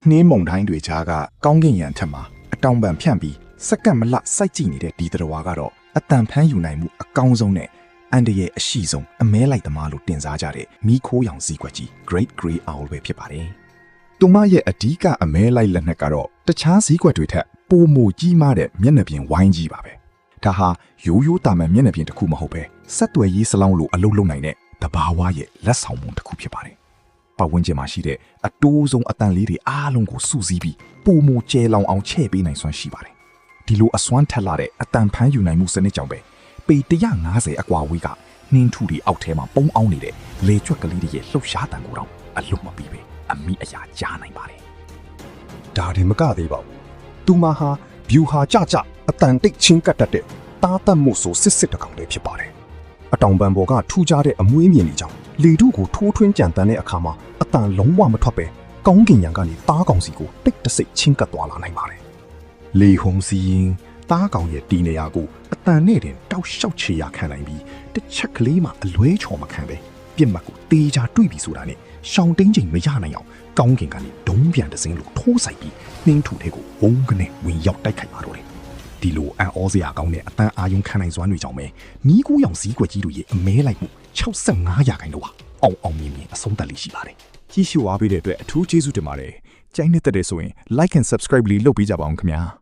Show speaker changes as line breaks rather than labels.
နှင်းမုံတိုင်းတွေကြားကကောင်းကင်ယံထက်မှာအတောင်ပံဖြန့်ပြီးစက္ကန့်မလစိုက်ကြည့်နေတဲ့ဒီသတ္တဝါကတော့အတန်ဖန်းယူနိုင်မှုအကောင်းဆုံးနဲ့အန်တရဲ့အရှိဆုံးအမဲလိုက်သမားလို့တင်စားကြတဲ့မီးခိုးရောင်စည်းကွက်ကြီး Great Grey Owl ပဲဖြစ်ပါတယ်။သူမရဲ့အဓိကအမဲလိုက်လက်နက်ကတော့တခြားစည်းကွက်တွေထက်ပိုမိုကြီးမားတဲ့မျက်နှာပြင်ဝိုင်းကြီးပါပဲ။ဒါဟာရိုးရိုးတာမန်မျက်နှာပြင်တစ်ခုမဟုတ်ပဲဆက်သွယ်ရေးစလောင်းလိုအလုပ်လုပ်နိုင်တဲ့တဘာဝရဲ့လက်ဆောင်မှုတစ်ခုဖြစ်ပါတယ်။ပတ်ဝန်းကျင်မှာရှိတဲ့အတိုးဆုံးအတန်လေးတွေအားလုံးကိုစုစည်းပြီးပိုမိုကျဲလောင်အောင်ချဲ့ပေးနိုင်စွမ်းရှိပါတယ်။ဒီလိုအစွမ်းထက်လာတဲ့အတန်ဖန်းယူနိုင်မှုစနစ်ကြောင့်ပဲပေ150အကွာဝေးကနှင်းထူတွေအောက်ထဲမှာပုံအောင်နေတဲ့လေကျွက်ကလေးတွေရဲ့လှုပ်ရှားတံကိုတော့အလွတ်မပြီးပဲအမိအရာကြားနိုင်ပါတယ်။ဒါတွေမကသေးပါဘူး။သူမဟာဗျူဟာကြအတန်တိတ်ချင်းကတ်တတ်တဲ့တားတတ်မှုဆိုစစ်တကောင်လေးဖြစ်ပါတယ်။အတောင်ပံပေါ်ကထူးခြားတဲ့အမွှေးမြင်တွေကြောင့်လေထုကိုထိုးထွင်းကြံတန်းတဲ့အခါမှာအတန်လုံးဝမထွက်ပဲကောင်းကင်ယံကနေတားကောင်စီကိုတိတ်တဆိတ်ချင်းကတ်သွားလာနိုင်ပါတယ်။လေဟုံစီရင်တားကောင်ရဲ့တီနေရာကိုအတန်နဲ့တင်တောက်လျှောက်ချေရခံနိုင်ပြီးတစ်ချက်ကလေးမှအလွဲချော်မခံပဲပြစ်မှတ်ကိုတေးချတွေ့ပြီဆိုတာနဲ့ရှောင်းတင်းချိန်မရနိုင်အောင်ကောင်းကင်ကနေဒုံးပြန်တစင်းလို့ထိုးဆိုင်ပြီးနှင်းထူတဲ့ကိုဝုန်းကနေဝင်ရောက်တိုက်ခိုက်ပါတော့တယ်။ဒီလိုအံ့ဩစရာကောင်းတဲ့အတန်အာယုံခံနိုင်စွမ်းတွေကြောင့်ပဲမီးကူးရောင်စည်းကွက်ကြီးတို့ရဲ့အမဲလိုက်မှု65%တော့အောင်မြင်အဆုံးသတ်လေးရှိပါတယ်။ကြီးရှုအားပေးတဲ့အတွက်အထူးကျေးဇူးတင်ပါတယ်။ကြိုက်နေတဲ့တဲ့ဆိုရင် like and subscribe လေးလုပ်ပေးကြပါအောင်ခင်ဗျာ။